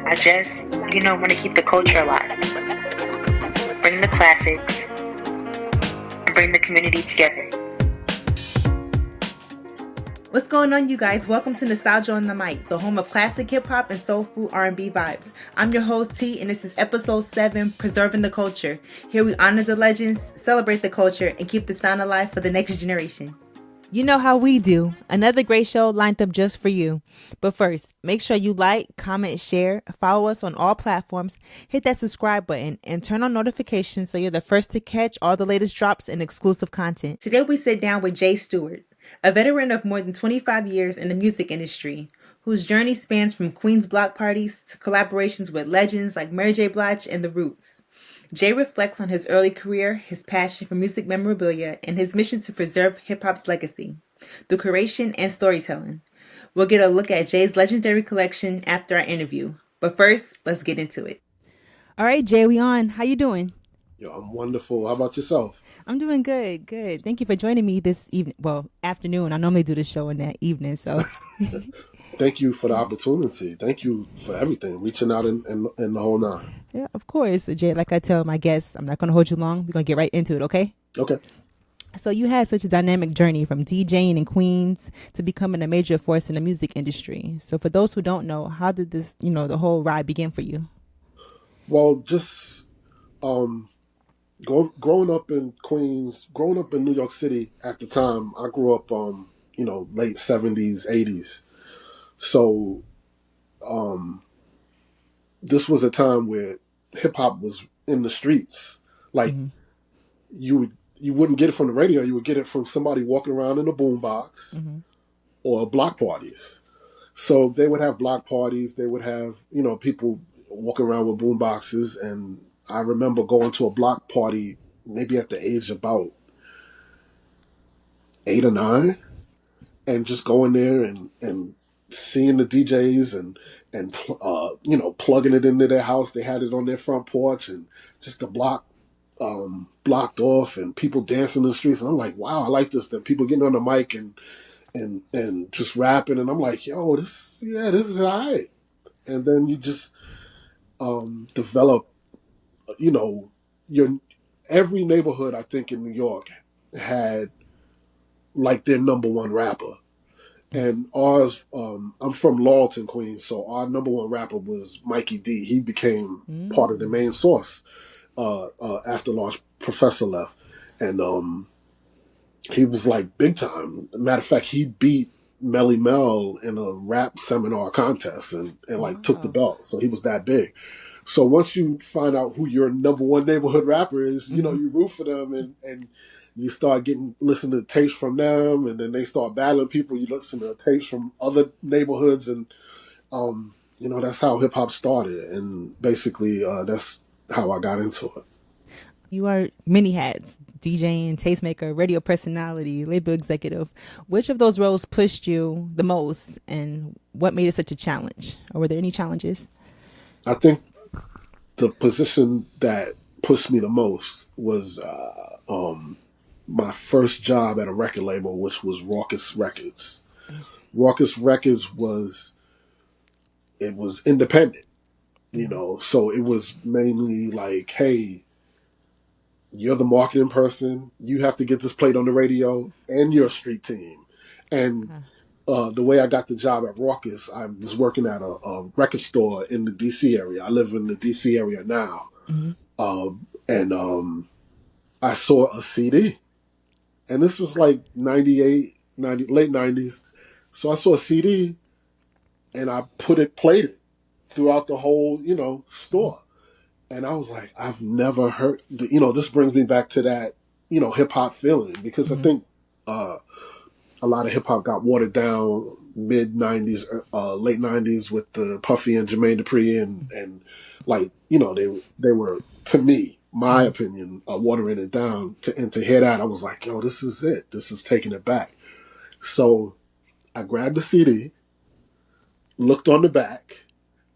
I just, want to keep the culture alive, bring the classics, and bring the community together. What's going on, you guys? Welcome to Nostalgia on the Mic, the home of classic hip-hop and soulful R&B vibes. I'm your host, T, and this is episode 7, Preserving the Culture. Here we honor the legends, celebrate the culture, and keep the sound alive for the next generation. You know how we do. Another great show lined up just for you. But first, make sure you like, comment, share, follow us on all platforms, hit that subscribe button, and turn on notifications so you're the first to catch all the latest drops and exclusive content. Today we sit down with Jay Stewart, a veteran of more than 25 years in the music industry, whose journey spans from Queen's block parties to collaborations with legends like Mary J. Blige and The Roots. Jay reflects on his early career, his passion for music memorabilia, and his mission to preserve hip-hop's legacy, through curation and storytelling. We'll get a look at Jay's legendary collection after our interview. But first, let's get into it. All right, Jay, we on. How you doing? Yo, I'm wonderful. How about yourself? I'm doing good, good. Thank you for joining me this evening. Well, afternoon. I normally do the show in that evening, so. Thank you for the opportunity. Thank you for everything, reaching out and the whole nine. Yeah, of course. Jay, like I tell my guests, I'm not going to hold you long. We're going to get right into it, okay? Okay. So you had such a dynamic journey from DJing in Queens to becoming a major force in the music industry. So for those who don't know, how did this, the whole ride begin for you? Well, just growing up in Queens, growing up in New York City at the time, I grew up, late 70s, 80s. So this was a time where hip hop was in the streets. Like you wouldn't get it from the radio. You would get it from somebody walking around in a boombox or block parties. So they would have block parties. They would have, people walking around with boom boxes. And I remember going to a block party maybe at the age of about 8 or 9 and just going there and seeing the DJs and plugging it into their house. They had it on their front porch and just the block blocked off and people dancing in the streets. And I'm like, wow, I like this. Then people getting on the mic and just rapping, and I'm like, yo, this is all right. And then you just develop, your every neighborhood I think in New York had like their number one rapper, and ours. I'm from Lawton, Queens, so our number one rapper was Mikey D. He became part of the main source after Large Professor left, and he was like big time. Matter of fact, he beat Melly Mel in a rap seminar contest and like took the belt. So he was that big. So once you find out who your number one neighborhood rapper is, you root for them and you start listening to tapes from them, and then they start battling people. You listen to tapes from other neighborhoods, and that's how hip hop started. And basically, that's how I got into it. You are many hats: DJing, tastemaker, radio personality, label executive. Which of those roles pushed you the most, and what made it such a challenge? Or were there any challenges? I think the position that pushed me the most was my first job at a record label, which was Raucous Records. Raucous Records was independent, so it was mainly like, hey, you're the marketing person. You have to get this played on the radio, and you're a street team. And the way I got the job at Raucous, I was working at a record store in the D.C. area. I live in the D.C. area now. And I saw a CD. And this was like 98, late 90s. So I saw a CD, and I played it throughout the whole, store. And I was like, I've never heard, this brings me back to that, hip hop feeling, because I think a lot of hip hop got watered down mid 90s, late 90s with the Puffy and Jermaine Dupri and like, they were, to me, my opinion, watering it down and to hear that, I was like, yo, this is it. This is taking it back. So I grabbed the CD, looked on the back.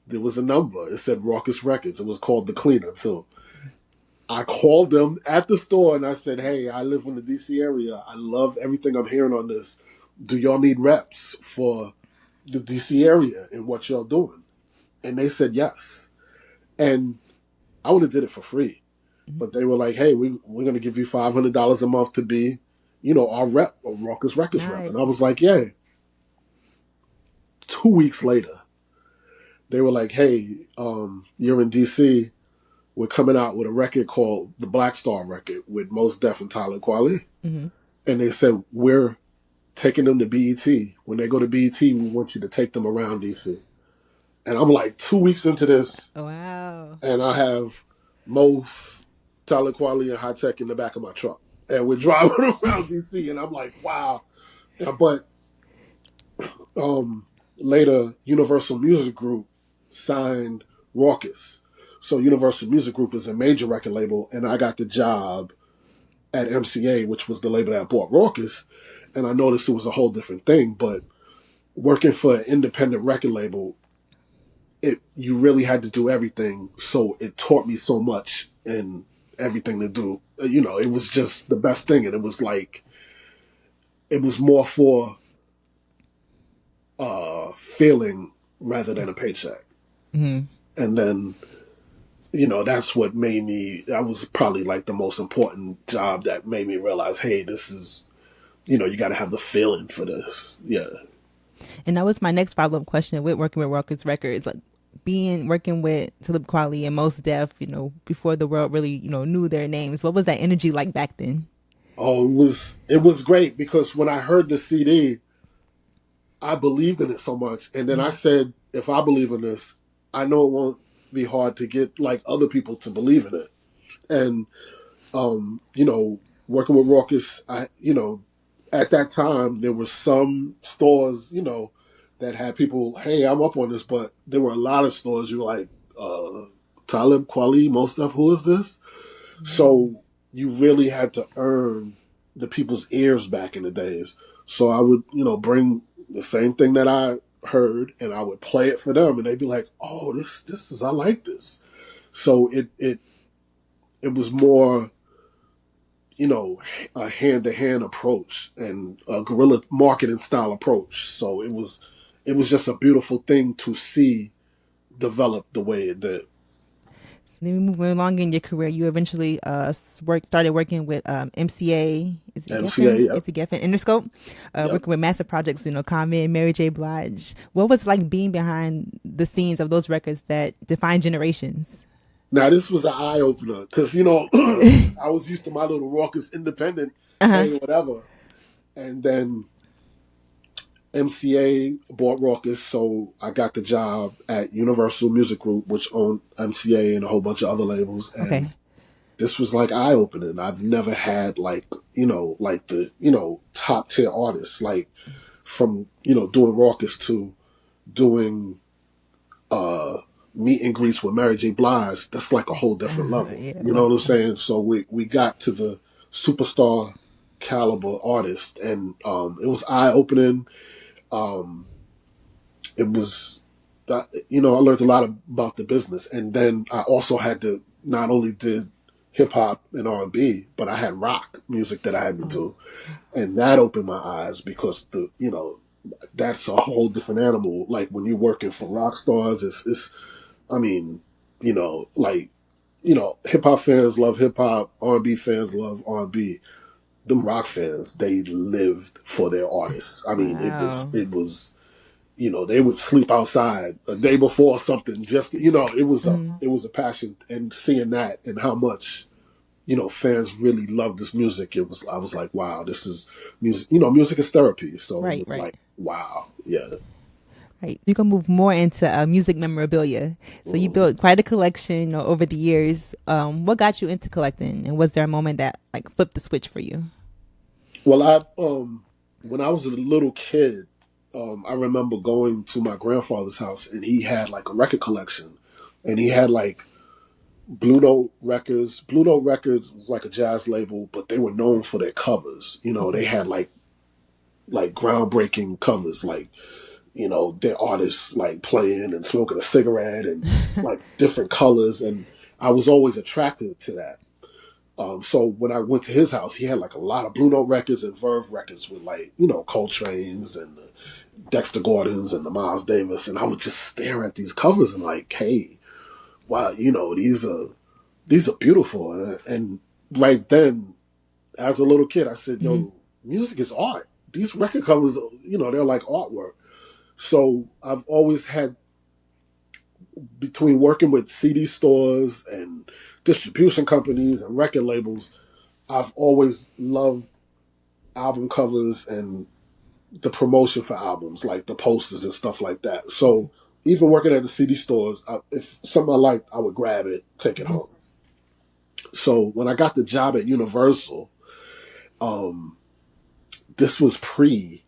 There was a number. It said Raucous Records. It was called The Cleaner. So I called them at the store and I said, hey, I live in the D.C. area. I love everything I'm hearing on this. Do y'all need reps for the D.C. area and what y'all doing? And they said yes. And I would have did it for free. But they were like, hey, we're going to give you $500 a month to be, our rep, a Raucous Records rep. Nice. And I was like, yeah. 2 weeks later, they were like, hey, you're in DC. We're coming out with a record called the Black Star record with Mos Def and Talib Kweli. Mm-hmm. And they said, we're taking them to BET. When they go to BET, we want you to take them around DC. And I'm like 2 weeks into this. Wow. And I have Mos, Talib Kweli, and High Tech in the back of my truck. And we're driving around DC. And I'm like, wow. But later, Universal Music Group signed Raucous. So Universal Music Group is a major record label, and I got the job at MCA, which was the label that bought Raucous, and I noticed it was a whole different thing. But working for an independent record label, you really had to do everything. So it taught me so much and everything to do. It was just the best thing, and it was more for feeling rather than a paycheck. Mm-hmm. And then, that's what made me, that was probably like the most important job that made me realize, hey, this is, you got to have the feeling for this. Yeah. And that was my next follow-up question with working with Raucous Records, like working with Talib Kweli and Mos Def, before the world really, knew their names. What was that energy like back then? Oh, it was great, because when I heard the CD, I believed in it so much. And then I said, if I believe in this, I know it won't be hard to get like other people to believe in it. And, working with Raucous, at that time, there were some stores, that had people, hey, I'm up on this, but there were a lot of stores you were like, Talib Kweli, Mos Def, who is this? Mm-hmm. So you really had to earn the people's ears back in the days. So I would, bring the same thing that I heard, and I would play it for them, and they'd be like, oh, this is, I like this. So it was more, a hand-to-hand approach and a guerrilla marketing style approach. So it was just a beautiful thing to see develop the way it did. Then we moving along in your career, you eventually started working with MCA. Is it MCA, Geffen? yeah. Is it Geffen? Interscope? Yep. Working with massive projects, Common, Mary J. Blige. What was it like being behind the scenes of those records that define generations? Now, this was an eye-opener, because, I was used to my little Raucous independent, hey, whatever. And then MCA bought Raucous, so I got the job at Universal Music Group, which owned MCA and a whole bunch of other labels. And this was like eye-opening. I've never had like the, top tier artists, like from, doing Raucous to doing meet and greets with Mary J. Blige. That's like a whole different level. Yeah, you know what I'm saying? So we got to the superstar caliber artist, and it was eye-opening. It was, I learned a lot about the business. And then I also had to, not only did hip hop and R&B, but I had rock music that I had to do. And that opened my eyes, because that's a whole different animal. Like when you're working for rock stars, hip hop fans love hip hop, R&B fans love R&B. Them rock fans, they lived for their artists. I mean, wow. it was, they would sleep outside a day before or something. Just, it was a passion. And seeing that and how much, fans really love this music, I was like, wow, this is music. Music is therapy. So right. like, wow, yeah. Right. You can move more into music memorabilia. So you built quite a collection over the years. What got you into collecting, and was there a moment that like flipped the switch for you? Well, when I was a little kid, I remember going to my grandfather's house, and he had like a record collection, and he had like Blue Note Records. Blue Note Records was like a jazz label, but they were known for their covers. They had like groundbreaking covers, like, their artists like playing and smoking a cigarette and like different colors. And I was always attracted to that. So when I went to his house, he had like a lot of Blue Note records and Verve records with like, Coltrane's and Dexter Gordon's and the Miles Davis, and I would just stare at these covers and like, hey, wow, these are beautiful. And right then, as a little kid, I said, yo, music is art. These record covers, they're like artwork. So I've always had, between working with CD stores and distribution companies and record labels, I've always loved album covers and the promotion for albums, like the posters and stuff like that. So even working at the CD stores, if something I liked, I would grab it, take it home. So when I got the job at Universal, this was pre-streaming,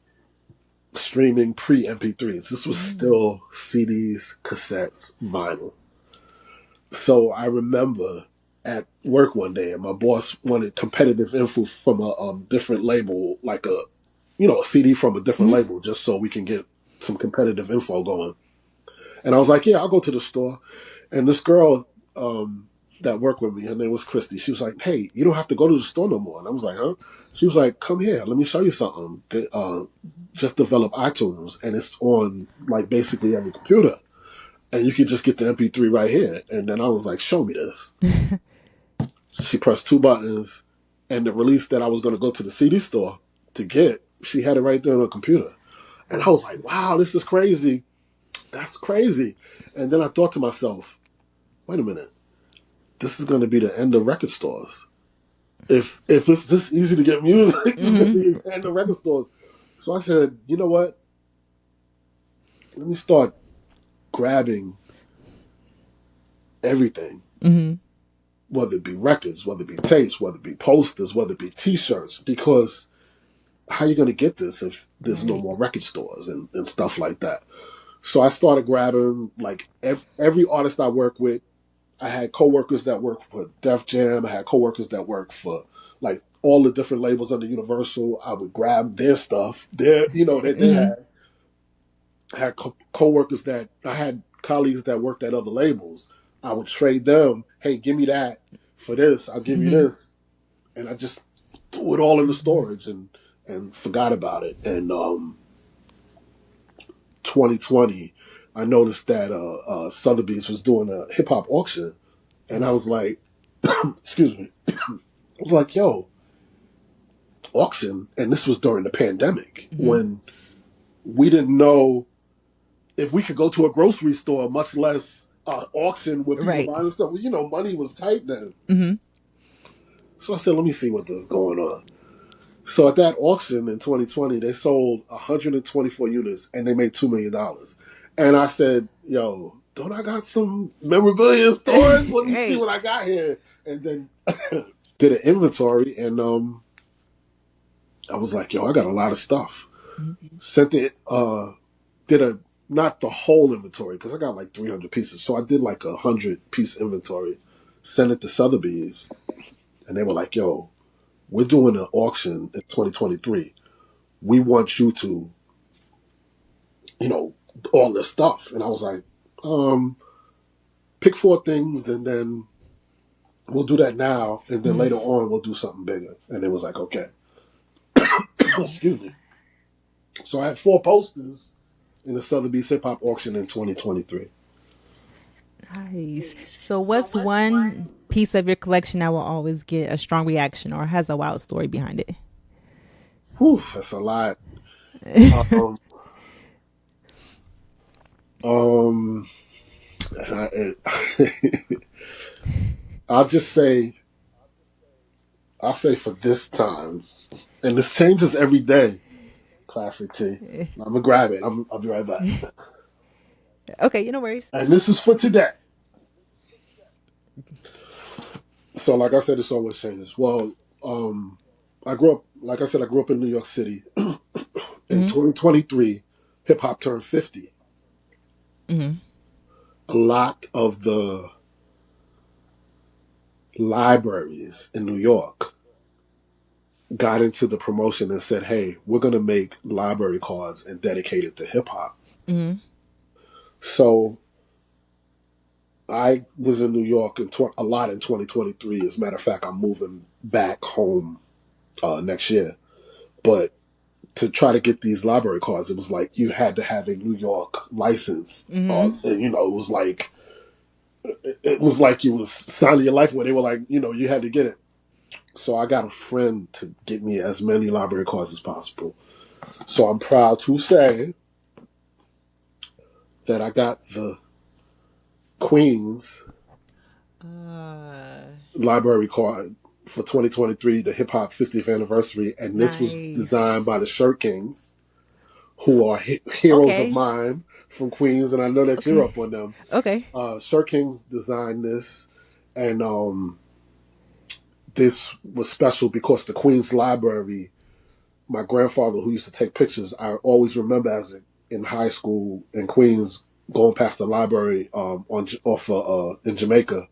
pre-MP3s. This was still CDs, cassettes, vinyl. So I remember at work one day, and my boss wanted competitive info from a different label, like a CD from a different label, just so we can get some competitive info going. And I was like, yeah, I'll go to the store. And this girl that worked with me, her name was Christy. She was like, hey, you don't have to go to the store no more. And I was like, huh? She was like, come here, let me show you something. Just develop iTunes, and it's on like basically every computer. And you can just get the MP3 right here. And then I was like, show me this. She pressed 2 buttons, and the release that I was going to go to the CD store to get, she had it right there on her computer. And I was like, wow, this is crazy. That's crazy. And then I thought to myself, wait a minute. This is going to be the end of record stores. If it's this easy to get music, it's going to be the end of record stores. So I said, you know what? Let me start grabbing everything. Whether it be records, whether it be tapes, whether it be posters, whether it be T-shirts, because how are you going to get this if there's no more record stores and stuff like that? So I started grabbing like every artist I work with. I had coworkers that worked for Def Jam. I had coworkers that worked for like all the different labels under Universal. I would grab their stuff, that they had. I had coworkers that I had colleagues that worked at other labels. I would trade them. Hey, give me that for this. I'll give you this, and I just threw it all in the storage and forgot about it. And 2020, I noticed that Sotheby's was doing a hip hop auction, and I was like, excuse me, I was like, yo, auction, and this was during the pandemic when we didn't know if we could go to a grocery store, much less auction with people buying stuff. Well, money was tight then. So I said, let me see what is going on. So at that auction in 2020, they sold 124 units and they made $2 million. And I said, yo, don't I got some memorabilia in storage? Let me see what I got here. And then did an inventory, and I was like, yo, I got a lot of stuff. Sent it, not the whole inventory, because I got like 300 pieces. So I did like 100-piece inventory, sent it to Sotheby's, and they were like, yo, we're doing an auction in 2023. We want you to, all this stuff. And I was like, pick 4 things, and then we'll do that now, and then later on we'll do something bigger. And it was like, okay. Excuse me. So I had 4 posters in the Sotheby's hip hop auction in 2023. Nice. So what's one piece of your collection that will always get a strong reaction or has a wild story behind it? Whew, that's a lot. I'll say for this time, and this changes every day, Classic T. I'm going to grab it. I'll be right back. Okay, no worries. And this is for today. So like I said, it's always changes. Well, I grew up in New York City. In 2023, hip hop turned 50. A lot of the libraries in New York got into the promotion and said, hey, we're going to make library cards and dedicate it to hip hop. So I was in New York a lot in 2023. As a matter of fact, I'm moving back home next year. But to try to get these library cards, it was like you had to have a New York license. And, you know, it was like you was signing your life away. They were like, you know, you had to get it. So I got a friend to get me as many library cards as possible. So I'm proud to say that I got the Queens library card for 2023, the hip hop 50th anniversary, and this was Nice. designed by the Shirt Kings, who are heroes of Okay. mine from Queens, and I know that you're Okay. up on them. Okay. Shirt Kings designed this, and this was special because the Queens Library, my grandfather who used to take pictures, I always remember as in high school in Queens going past the library in Jamaica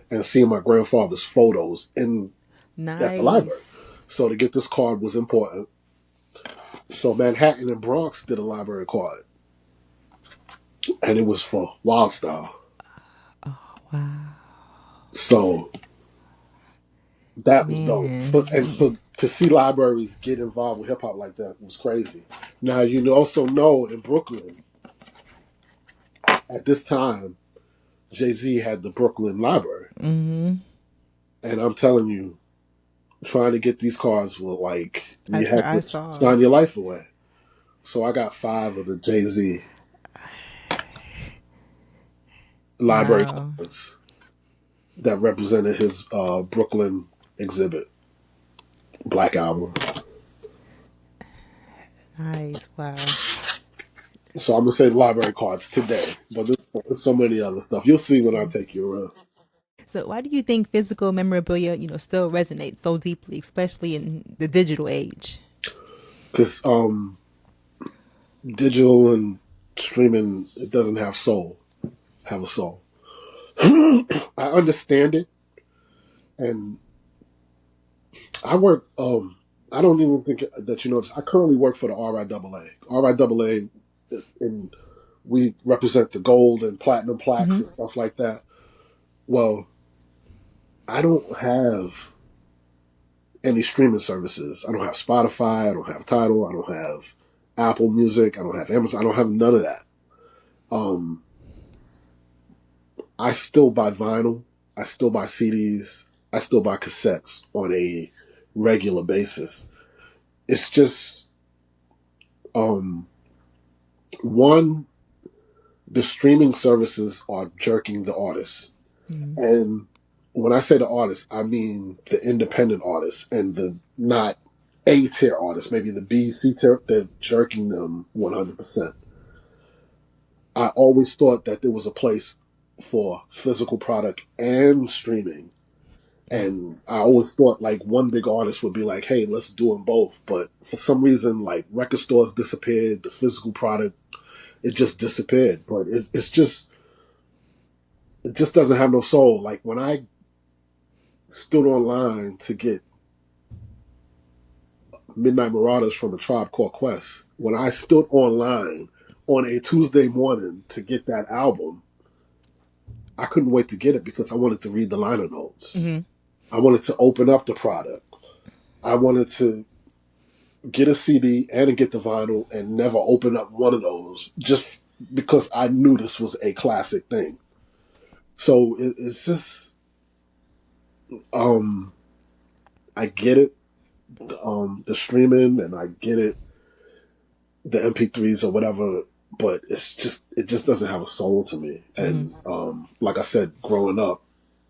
and seeing my grandfather's photos in at the library. Nice. So to get this card was important. So Manhattan and Bronx did a library card, and it was for Wild Style. Wow. So that was dope. Man. To see libraries get involved with hip hop like that was crazy. Now you also know in Brooklyn at this time, Jay-Z had the Brooklyn Library, and I'm telling you, trying to get these cards were like you had I to saw. sign your life away. So I got 5 of the Jay-Z library Wow. cards that represented his Brooklyn exhibit, Black Album. Nice. Wow. So I'm gonna say library cards today, but there's so many other stuff. You'll see when I take you around. So why do you think physical memorabilia, still resonates so deeply, especially in the digital age? Because digital and streaming, it doesn't have a soul. I understand it, and I work. I don't even think that you know this. I currently work for the RIAA. RIAA, and we represent the gold and platinum plaques and stuff like that. Well, I don't have any streaming services. I don't have Spotify. I don't have Tidal. I don't have Apple Music. I don't have Amazon. I don't have none of that. Um, I still buy vinyl. I still buy CDs. I still buy cassettes on a regular basis. It's just one, the streaming services are jerking the artists. And when I say the artists, I mean the independent artists and the not A tier artists, maybe the B, C tier, they're jerking them 100%. I always thought that there was a place for physical product and streaming. And I always thought like one big artist would be like, hey, let's do them both. But for some reason, like record stores disappeared, the physical product, it just disappeared. But it just doesn't have no soul. Like when I stood online to get Midnight Marauders from a Tribe Called Quest, when I stood online on a Tuesday morning to get that album, I couldn't wait to get it because I wanted to read the liner notes. I wanted to open up the product. I wanted to get a CD and get the vinyl and never open up one of those just because I knew this was a classic thing. So it's just, I get it, the streaming, and I get it, the MP3s or whatever, but it just doesn't have a soul to me. And like I said, growing up,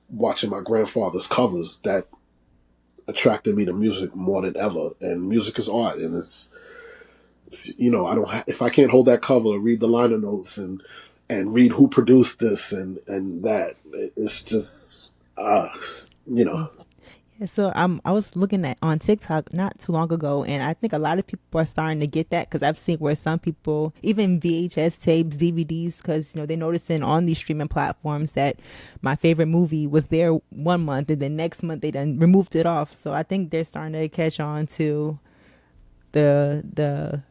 watching my grandfather's covers, that attracted me to music more than ever. And music is art, and it's, I don't if I can't hold that cover or read the liner notes and read who produced this and that, it's just you know. Yeah, so I was looking at on TikTok not too long ago, and I think a lot of people are starting to get that because I've seen where some people, even VHS tapes, DVDs, because they're noticing on these streaming platforms that my favorite movie was there one month, and then next month they done removed it off. So I think they're starting to catch on to the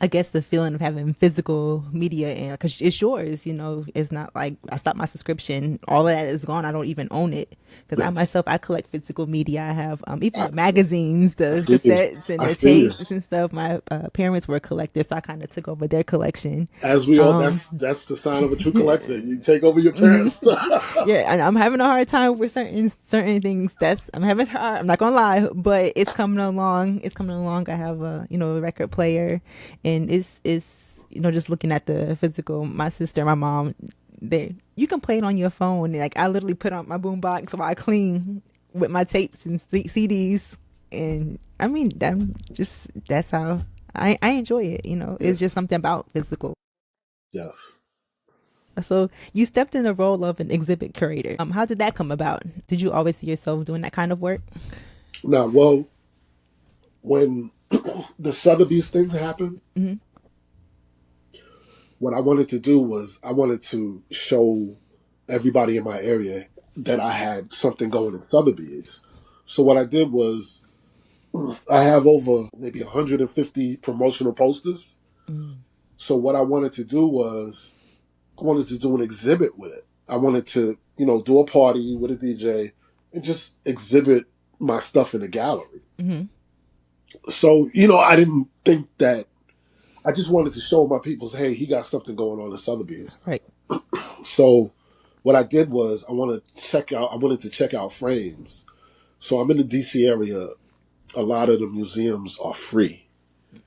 I guess the feeling of having physical media, and because it's yours, it's not like I stopped my subscription, all of that is gone. I don't even own it because I Yeah. myself I collect physical media. I have even the magazines, I the see you. cassettes, and I the see you. tapes and stuff. My parents were collectors, so I kind of took over their collection. As we all, Um, that's the sign of a true collector. You take over your parents' stuff. yeah, and I'm having a hard time with certain things. I'm having hard. I'm not gonna lie, but it's coming along. It's coming along. I have a record player, and it's just looking at the physical. My sister, my mom, they you can play it on your phone. Like I literally put on my boombox while I clean with my tapes and CDs, and I mean that's how I enjoy it. Yeah. It's just something about physical. Yes. So you stepped in the role of an exhibit curator. How did that come about? Did you always see yourself doing that kind of work? Now, well, when the Sotheby's thing happened, Mm-hmm. what I wanted to do was I wanted to show everybody in my area that I had something going in Sotheby's. So what I did was I have over maybe 150 promotional posters. Mm-hmm. So what I wanted to do was I wanted to do an exhibit with it. I wanted to, do a party with a DJ and just exhibit my stuff in the gallery. Mm-hmm. So, I didn't think that I just wanted to show my peoples, hey, he got something going on in Sotheby's. Right. So what I did was I wanted to check out frames. So I'm in the DC area. A lot of the museums are free.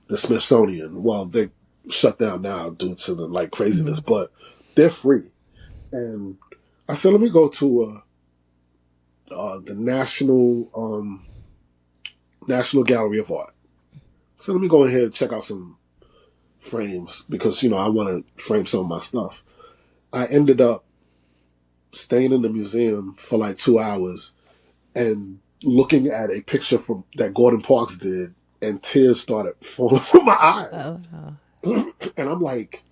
The Smithsonian, well, they shut down now due to the craziness, Mm-hmm. but they're free. And I said, let me go to the National Gallery of Art. So let me go ahead and check out some frames because I want to frame some of my stuff. I ended up staying in the museum for 2 hours and looking at a picture from that Gordon Parks did, and tears started falling from my eyes. Oh, And I'm like,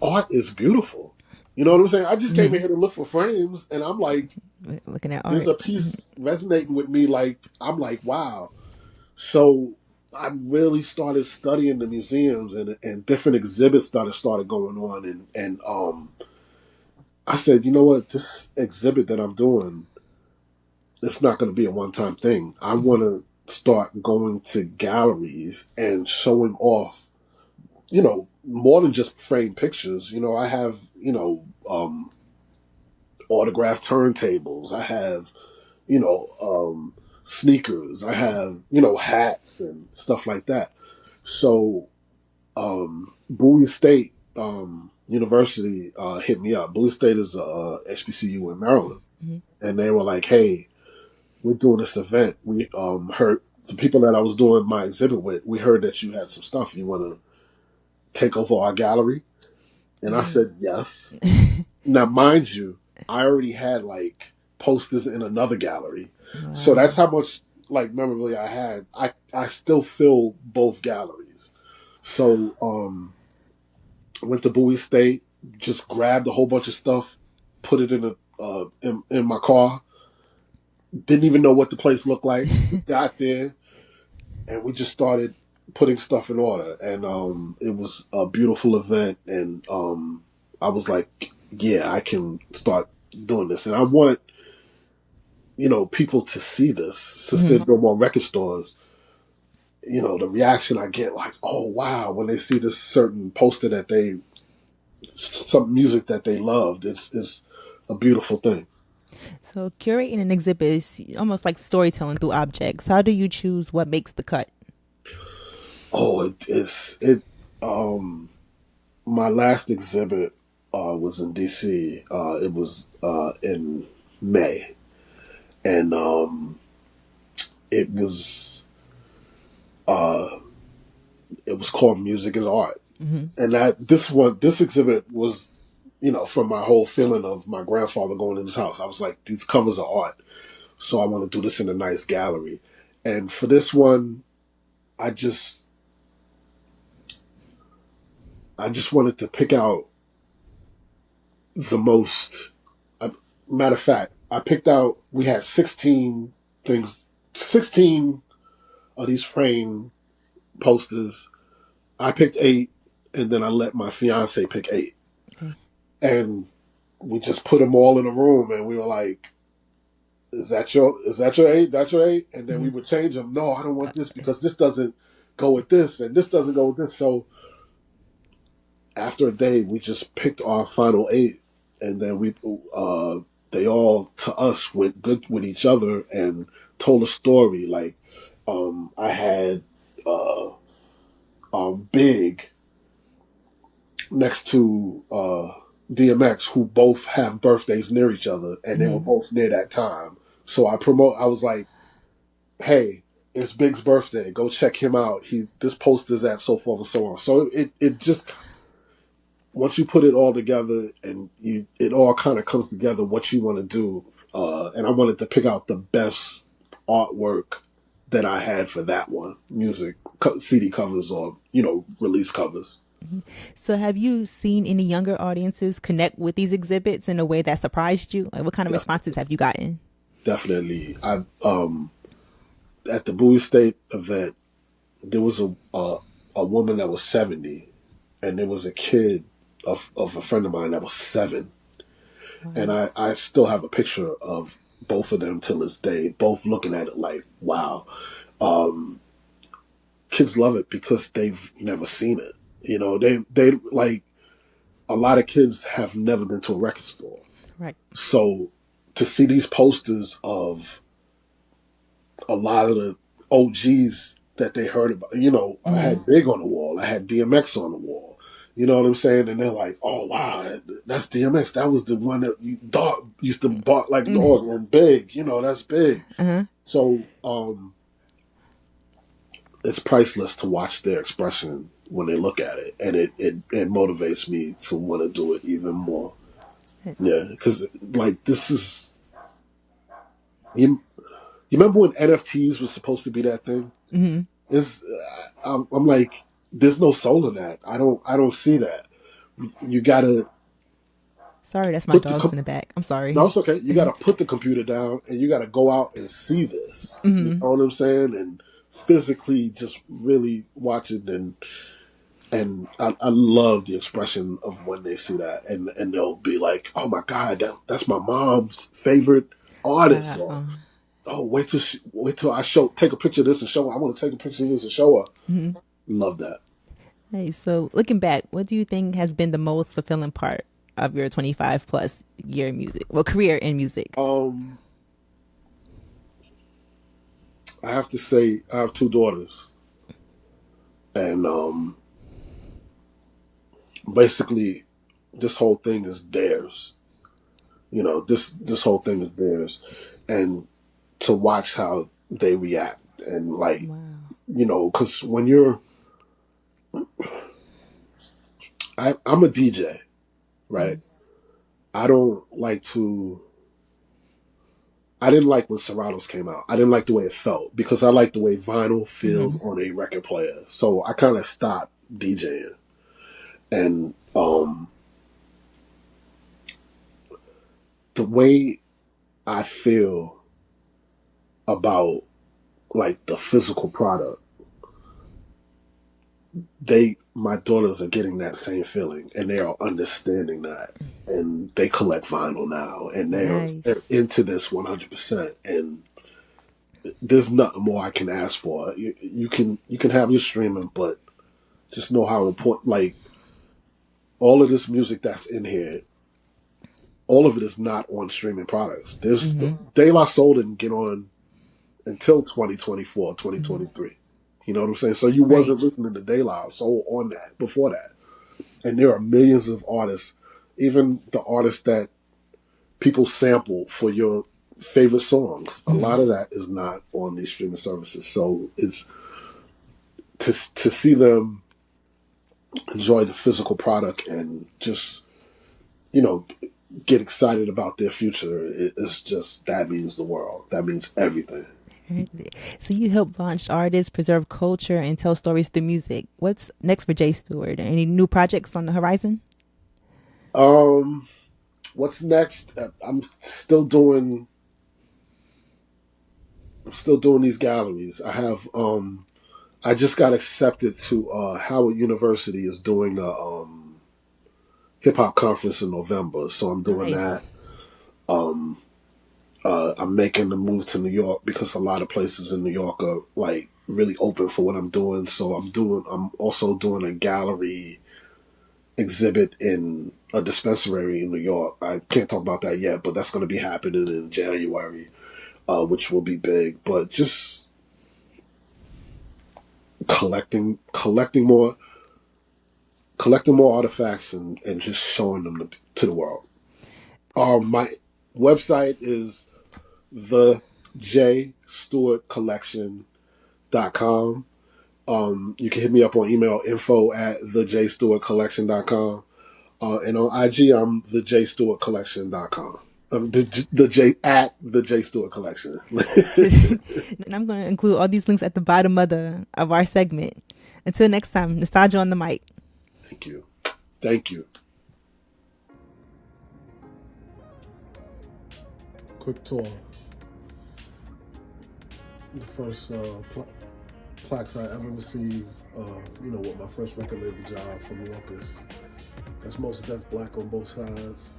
art is beautiful. You know what I'm saying? I just came in mm-hmm. here to look for frames, and I'm like, Looking at there's art. a piece resonating with me. I'm like, wow. So I really started studying the museums, and different exhibits started going on, and I said, you know what, this exhibit that I'm doing, it's not going to be a one-time thing. I Mm-hmm. want to start going to galleries and showing off, more than just framed pictures. I have, autographed turntables. I have, sneakers. I have, hats and stuff like that. So, Bowie State University hit me up. Bowie State is a HBCU in Maryland, Mm-hmm. and they were like, "Hey, we're doing this event. We heard the people that I was doing my exhibit with. We heard that you had some stuff. You want to take over our gallery?" And I said, "Yes." Now, mind you, I already had posters in another gallery, so Wow. that's how much memorabilia I had. I still fill both galleries. So went to Bowie State, just grabbed a whole bunch of stuff, put it in my car. Didn't even know what the place looked like. We got there and we just started putting stuff in order, and it was a beautiful event. And I was like, yeah, I can start doing this, and I want people to see this since Mm-hmm. there's no more record stores. The reaction I get, like, oh wow, when they see this certain poster that some music that they loved, it's a beautiful thing. So curating an exhibit is almost like storytelling through objects. How do you choose what makes the cut? Oh, it. My last exhibit was in DC. It was in May, and it was uh, it was called Music is Art. Mm-hmm. And this exhibit was, from my whole feeling of my grandfather going in his house. I was like, these covers are art, so I want to do this in a nice gallery. And for this one, I just wanted to pick out the most. Matter of fact, I picked out. We had 16 things, 16 of these framed posters. I picked 8, and then I let my fiance pick 8, Okay. and we just put them all in a room, and we were like, "Is that your 8? That's your 8?" And then we Mhm. would change them. No, I don't want this because this doesn't go with this, and this doesn't go with this. So after a day, we just picked our final 8, and then they all to us went good with each other and told a story. Like, I had Big next to DMX, who both have birthdays near each other, and they were Mhm. both near that time. So I was like, "Hey, it's Big's birthday. Go check him out. This poster's at so forth and so on." So it just, once you put it all together and it all kind of comes together what you want to do. And I wanted to pick out the best artwork that I had for that one, music CD covers or release covers. So, have you seen any younger audiences connect with these exhibits in a way that surprised you? Like, what kind of responses Definitely, have you gotten? definitely. I At the Bowie State event, there was a woman that was 70, and there was a kid of a friend of mine that was 7. And Wow. I still have a picture of both of them till this day, both looking at it like, wow. Um, Kids love it because they've never seen it. They like, a lot of kids have never been to a record store. Right. So to see these posters of a lot of the OGs that they heard about, I Mm-hmm. had Big on the wall, I had DMX on the wall. You know what I'm saying? And they're like, "Oh wow, that's DMX. That was the one that you dog used to bark like a Mm-hmm. dog." And Big, that's Big. Uh-huh. So it's priceless to watch their expression when they look at it, and it motivates me to want to do it even more. Yeah, because like this is you remember when NFTs was supposed to be that thing? Mm-hmm. It's I'm like, there's no soul in that. I don't see that. You gotta Sorry, that's my put the dogs in the back. I'm no, sorry. it's okay. You gotta put the computer down and you gotta go out and see this. You Mm-hmm. know what I'm saying? And physically just really watch it, and I love the expression of when they see that, and they'll be like, "Oh my god, that's my mom's favorite artist," or Wow. "Oh, wait till I take a picture of this and show her. I want to take a picture of this and show her." Mm-hmm. Love that. Hey, so looking back, what do you think has been the most fulfilling part of your 25 plus year music, well, career in music? Um, I have to say, I have 2 daughters, and basically, this whole thing is theirs. This whole thing is theirs, and to watch how they react, and like, Wow. because when I'm a DJ, right? Mm-hmm. I don't like to. I didn't like when Seratos came out. I didn't like the way it felt because I like the way vinyl feels Mm-hmm. on a record player. So I kind of stopped DJing, and the way I feel about like the physical product, my daughters are getting that same feeling, and they are understanding that, and they collect vinyl now, and they're Nice. into this 100%. And there's nothing more I can ask for. You can have your streaming, but just know how important, like, all of this music that's in here, all of it is not on streaming products. There's Mm-hmm. De La Soul didn't get on until 2024, Mm-hmm. 2023. You know what I'm saying? So you Right. wasn't listening to De La Soul on that before that. And there are millions of artists, even the artists that people sample for your favorite songs. A Mm-hmm. lot of that is not on these streaming services. So it's to see them enjoy the physical product and just you know get excited about their future. It's just, that means the world. That means everything. So you help launch artists, preserve culture, and tell stories through music. What's next for Jay Stewart? Any new projects on the horizon? Um, what's next? I'm still doing these galleries. I have I just got accepted to Howard University is doing a hip hop conference in November, so I'm doing Nice. that. I'm making the move to New York because a lot of places in New York are like really open for what I'm doing. So I'm also doing a gallery exhibit in a dispensary in New York. I can't talk about that yet, but that's going to be happening in January, which will be big. But just collecting more artifacts and just showing them to the world. My website is thejstewartcollection.com. You can hit me up on email, info@thejstewartcollection.com. And on IG, I'm thejstewartcollection.com. The J at the J Stewart Collection. And I'm going to include all these links at the bottom of our segment. Until next time, nostalgia on the mic. Thank you. Thank you. Quick tour. The first plaques I ever received, with my first record label job from Locust. That's Most Def Black on both sides.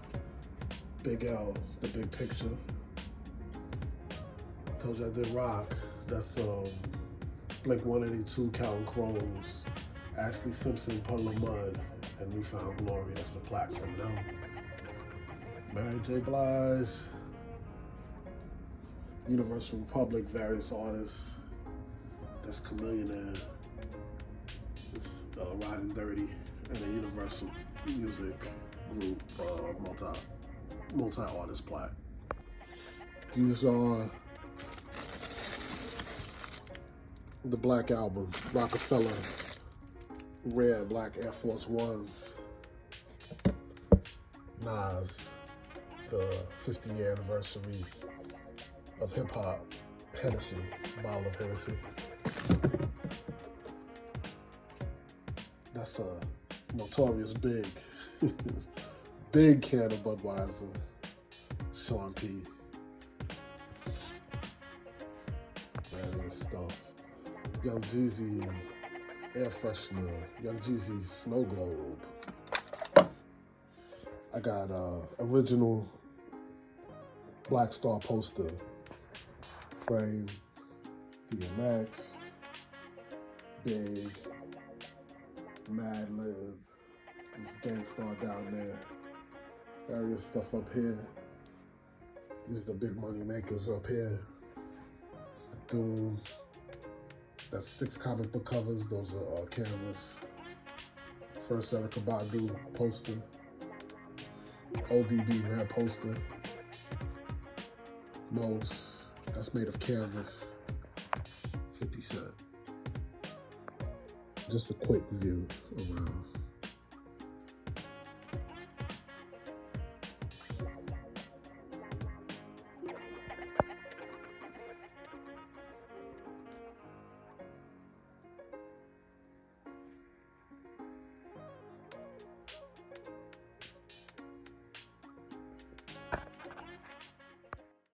Big L, The Big Picture. I told you I did rock. That's Blink 182, Counting Crows, Ashley Simpson, Puddle of Mud, and We Found Glory. That's a plaque from them. Mary J. Blige, Universal Republic, various artists. That's Chameleonaire. It's Riding Dirty, and a Universal Music Group multi-artist plaque. These are the Black Album, Rockefeller, Rare Black Air Force Ones, Nas, the 50th anniversary of hip hop, Hennessy, bottle of Hennessy. That's a notorious big can of Budweiser, Sean P. Various stuff. Young Jeezy, Air Freshener, Young Jeezy Snow Globe. I got original Black Star poster frame, DMX, Big, Mad Lib, there's Gangstar down there, various stuff up here. These are the big money makers up here. The Doom, that's 6 comic book covers, those are canvas. First Erykah Badu poster, ODB red poster, Most, that's made of canvas, 50 Cent. Just a quick view around.